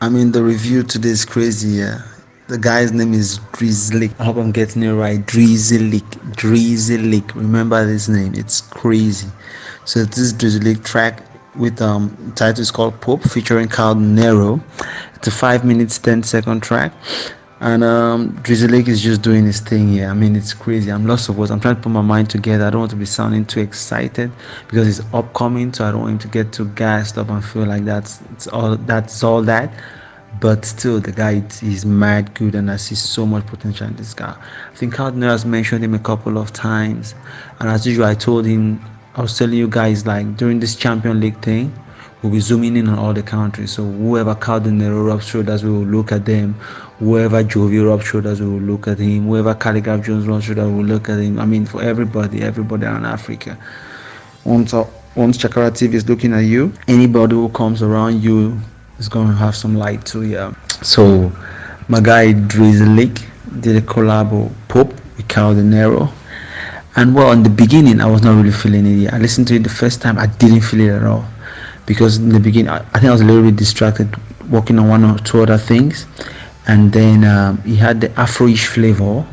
I mean, the review today is crazy. Yeah, the guy's name is Drizilik. I hope I'm getting it right. Drizilik. Drizilik. Remember this name? It's crazy. So this Drizilik track with title is called Pope featuring Kao Denero. It's a 5 minutes 10-second track. And Drizilik is just doing his thing here. I mean, it's crazy. I'm lost of words. I'm trying to put my mind together. I don't want to be sounding too excited because it's upcoming, so I don't want him to get too gassed up and feel like that's all that. But still, the guy is mad good, and I see so much potential in this guy. I think Cardinal has mentioned him a couple of times, and as usual, I was telling you guys, like during this Champion League thing, we'll be zooming in on all the countries. So whoever Cardinal rubs shoulders, we will look at them. Whoever Jovi rubs shoulders, we will look at him. Whoever Calligraph Jones rubs shoulders, we will look at him. I mean, for everybody around Africa. Once, once Chakara TV is looking at you, anybody who comes around you is going to have some light too. Yeah. So my guy Drizilik did a collab with Pope with Kao Denero. And well, in the beginning, I was not really feeling it. I listened to it the first time, I didn't feel it at all because in the beginning, I think I was a little bit distracted, working on one or two other things, and then he had the Afroish flavor.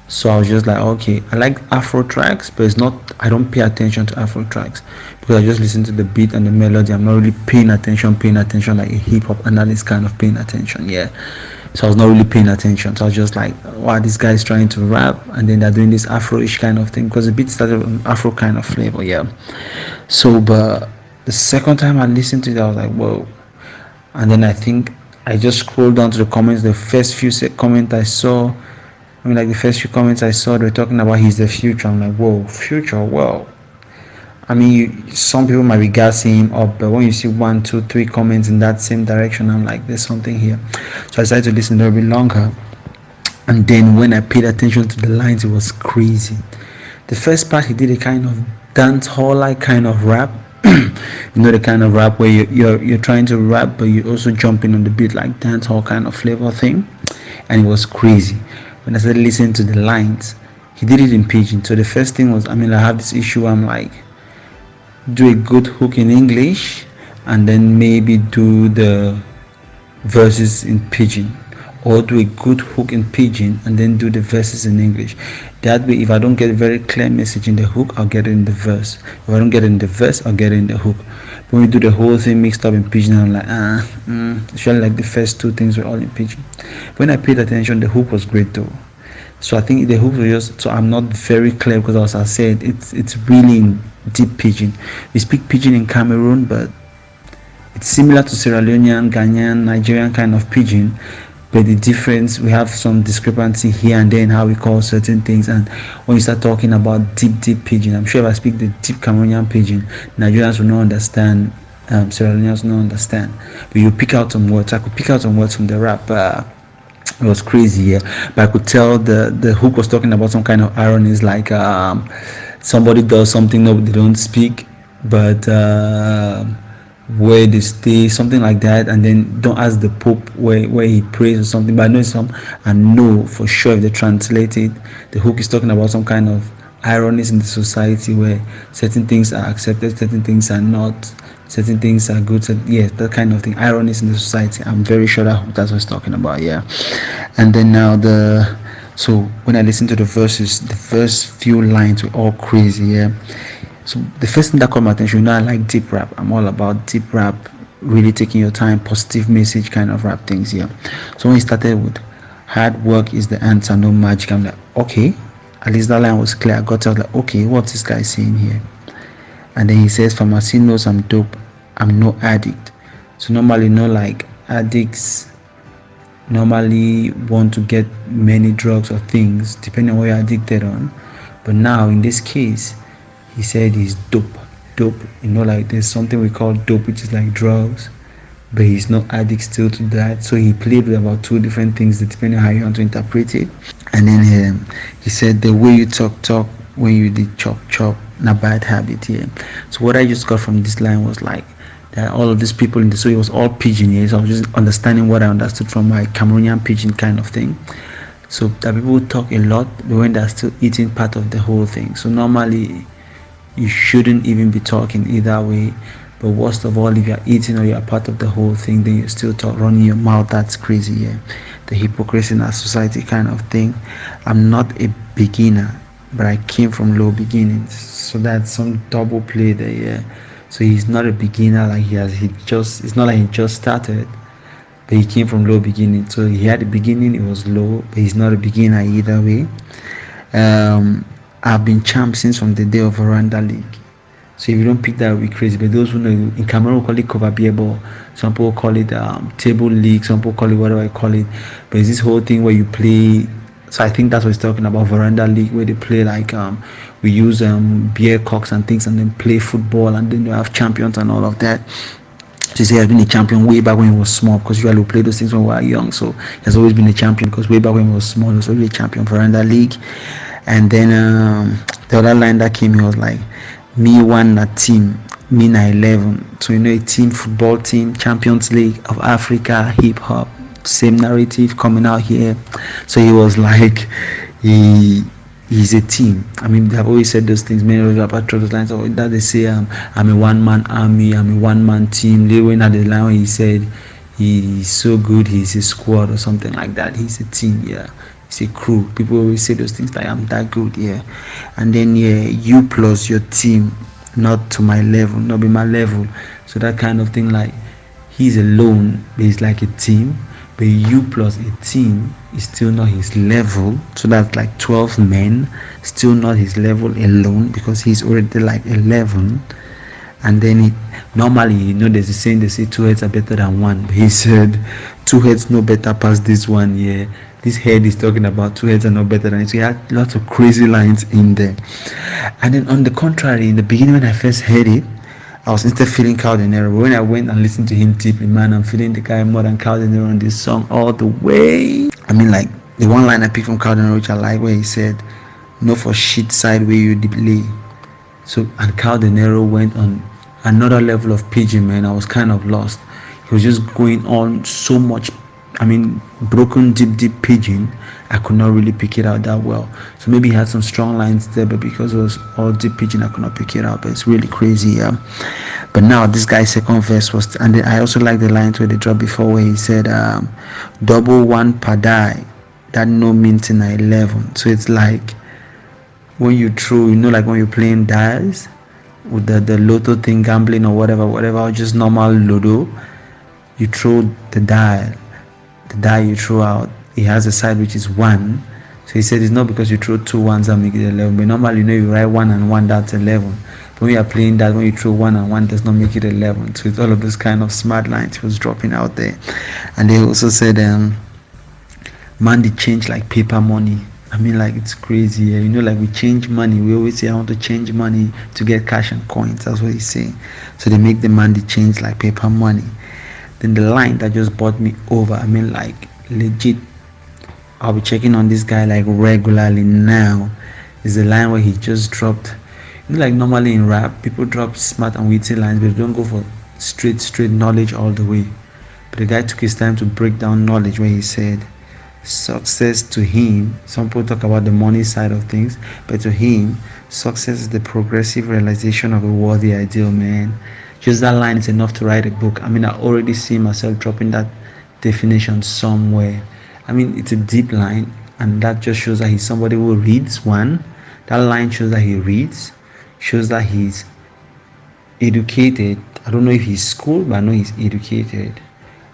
So I was just like, okay, I like Afro tracks, but it's not. I don't pay attention to Afro tracks because I just listen to the beat and the melody. I'm not really paying attention like a hip hop analyst kind of paying attention. Yeah. So I was not really paying attention. So I was just like, wow, this guy is trying to rap, and then they're doing this Afro-ish kind of thing because the beat started with an Afro kind of flavor. Yeah. So, but the second time I listened to it, I was like, whoa. And then I think I just scrolled down to the comments. The first few comments I saw, like the first few comments I saw, they were talking about he's the future. I'm like, whoa, future, well. I mean, some people might be gassing him up, but when you see one, two, three comments in that same direction, I'm like, there's something here. So I decided to listen a little bit longer. And then when I paid attention to the lines, it was crazy. The first part, he did a kind of dance hall like kind of rap. The kind of rap where you're trying to rap, but you're also jumping on the beat like dance hall kind of flavor thing. And it was crazy. When I started listening to the lines, he did it in pidgin. So the first thing was, I mean, I have this issue. I'm like, do a good hook in English and then maybe do the verses in pidgin, or do a good hook in pidgin and then do the verses in English. That way, if I don't get a very clear message in the hook, I'll get it in the verse. If I don't get it in the verse, I'll get it in the hook. When we do the whole thing mixed up in pidgin, I'm like, especially like the first two things were all in pidgin. When I paid attention, the hook was great though. So I think the hook was just, so I'm not very clear because as I said, it's really in deep pidgin. We speak pidgin in Cameroon, but it's similar to Sierra Leonean, Ghanaian, Nigerian kind of pidgin, but the difference, we have some discrepancy here and there in how we call certain things. And when you start talking about deep pidgin, I'm sure if I speak the deep Cameroonian pidgin, Nigerians will not understand, Sierra Leoneans will not understand, but you pick out some words. I could pick out some words from the rap. It was crazy, yeah. But I could tell the hook was talking about some kind of ironies, like somebody does something nobody don't speak, but where they stay, something like that, and then don't ask the Pope where he prays or something. But I know for sure if they translate it, the hook is talking about some kind of ironies in the society where certain things are accepted, certain things are not, certain things are good. So yeah, that kind of thing, ironies in the society. I'm very sure that's what it's talking about. Yeah. And then now so when I listen to the verses, the first few lines were all crazy. Yeah. So the first thing that caught my attention, I like deep rap. I'm all about deep rap, really taking your time, positive message kind of rap things here. So when he started with hard work is the answer, no magic, I'm like, okay, at least that line was clear. I got out like, okay, what's this guy saying here? And then he says, pharmacy knows I'm dope, I'm no addict. So normally, like addicts normally want to get many drugs or things depending on what you're addicted on. But now in this case, he said he's dope. Like there's something we call dope, which is like drugs, but he's not addict still to that. So he played with about two different things depending on how you want to interpret it. And then he said the way you talk when you did chop, not bad habit here. So what I just got from this line was like that all of these people in the, so it was all pidgin here. So I was just understanding what I understood from my Cameroonian pidgin kind of thing. So that people talk a lot, but when they're still eating part of the whole thing. So normally you shouldn't even be talking either way, But worst of all, if you're eating or you're part of the whole thing, then you're still running your mouth. That's crazy, yeah. The hypocrisy in our society kind of thing. I'm not a beginner, but I came from low beginnings. So that's some double play there, yeah. So he's not a beginner, like it's not like he just started, but he came from low beginning. So he had a beginning, it was low, but he's not a beginner either way. I've been champ since from the day of Veranda League. So if you don't pick that, we crazy. But those who know, in Cameroon we call it cover beer ball. Some people call it table league. Some people call it whatever I call it. But it's this whole thing where you play. So I think that's what he's talking about, Veranda League, where they play like we use beer cocks and things, and then play football, and then you have champions and all of that. So he has been a champion way back when he was small, because usually we play those things when we were young. So he has always been a champion, because way back when he was small, he was already a champion for Veranda League. And then the other line that came, he was like, me one a team, me na 11. So a team, football team, Champions League of Africa, hip hop, same narrative coming out here. So he was like, he's a team. I mean, they've always said those things. Many of the patriots lines that they say, I'm a one-man army, I'm a one-man team. They went at the line when he said he's so good, he's a squad or something like that. He's a team, yeah. It's a crew. People always say those things like, I'm that good, yeah. And then you plus your team, not to my level, not be my level. So that kind of thing, like he's alone, but he's like a team. But you plus a team is still not his level. So that's like 12 men, still not his level alone, because he's already like 11. And then normally, there's a saying, they say 2 heads are better than one. But he said 2 heads no better past this one, yeah. This head is talking about 2 heads are no better than it. So he had lots of crazy lines in there. And then on the contrary, in the beginning when I first heard it, I was instead feeling Kao Denero. But when I went and listened to him deeply, man, I'm feeling the guy more than Kao Denero on this song all the way. I mean, like the one line I picked from Kao Denero, which I like, where he said, "No for shit side where you delay." So, and Kao Denero went on another level of pidgin, man. I was kind of lost. He was just going on so much, I mean, broken, deep pidgin. I could not really pick it out that well. So maybe he had some strong lines there, but because it was all deep pidgin, I could not pick it out. But it's really crazy, yeah. But now this guy's second verse was, and I also like the lines where they dropped before, where he said, "Double one padai, that no means in 11." So it's like when you throw, like when you're playing dice with the lotto thing, gambling or whatever, or just normal ludo, you throw the die you throw out, it has a side which is 1. So he said it's not because you throw 2 ones that make it 11, but normally you write 1 and 1, that's 11. But when you are playing that, when you throw 1 and 1, does not make it 11. So it's all of those kind of smart lines he was dropping out there. And they also said man, they change like paper money. I mean, like, it's crazy, yeah. Like we change money, we always say I want to change money to get cash and coins. That's what he's saying. So they make the money change like paper money. Then the line that just brought me over, I mean, like legit, I'll be checking on this guy like regularly now, is the line where he just dropped. Like normally in rap, people drop smart and witty lines, but they don't go for straight knowledge all the way. But the guy took his time to break down knowledge, where he said success to him, some people talk about the money side of things, but to him, success is the progressive realization of a worthy ideal, man. Just that line is enough to write a book. I mean, I already see myself dropping that definition somewhere. I mean, it's a deep line, and that just shows that he's somebody who reads. One, that line shows that he reads, shows that he's educated. I don't know if he's schooled, but I know he's educated.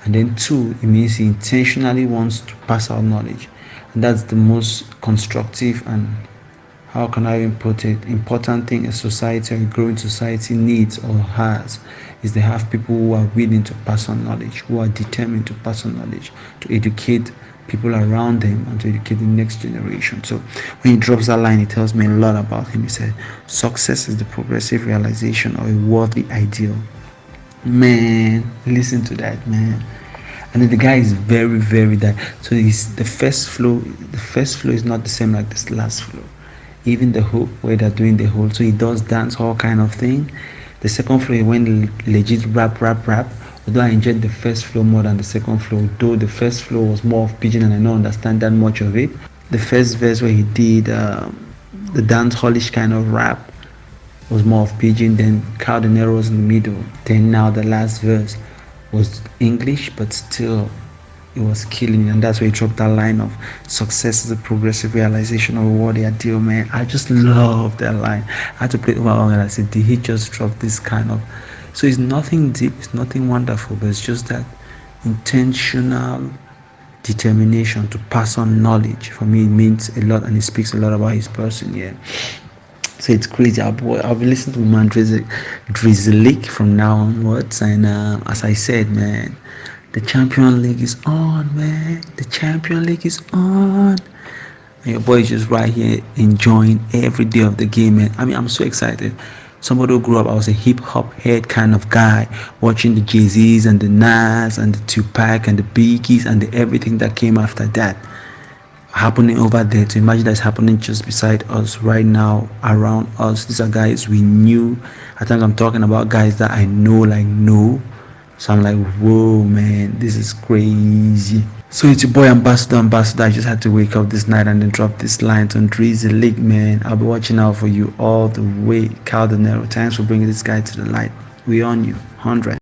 And then 2, it means he intentionally wants to pass out knowledge, and that's the most constructive and, how can I even put it, important thing a society, or a growing society, needs or has, is they have people who are willing to pass on knowledge, who are determined to pass on knowledge, to educate people around them and to educate the next generation. So when he drops that line, it tells me a lot about him. He said success is the progressive realization of a worthy ideal. Man, listen to that, man. And then the guy is very that. So the first flow is not the same like this last flow. Even the hook where they're doing the whole, so he does dance all kind of thing. The second flow he went legit rap. Although I enjoyed the first flow more than the second flow, though the first flow was more of pidgin and I don't understand that much of it. The first verse where he did the dance hallish kind of rap, was more of pidgin, then Kao Denero was in the middle, then now the last verse was English, but still it was killing, and that's where he dropped that line of success is a progressive realization of what they are doing. Man, I just love that line. I had to play it over and I said, did he just drop this kind of, so it's nothing deep, it's nothing wonderful, but it's just that intentional determination to pass on knowledge. For me, it means a lot, and it speaks a lot about his person. Yeah, so it's crazy. I'll be listening to man Drizilik from now onwards. And as I said, man, the Champion League is on, man. The Champion League is on. And your boy is just right here enjoying every day of the game, man. I mean, I'm so excited. Somebody who grew up, I was a hip hop head kind of guy, watching the Jay-Z's and the Nas and the Tupac and the Biggies and the everything that came after that happening over there. To imagine that's happening just beside us right now, around us. These are guys we knew. I think I'm talking about guys that I know, like know. So I'm like, whoa, man, this is crazy. So it's your boy Ambassador. I just had to wake up this night and then drop this line on Drizilik, man. I'll be watching out for you all the way. Kao Denero, thanks for bringing this guy to the light. We on you, 100.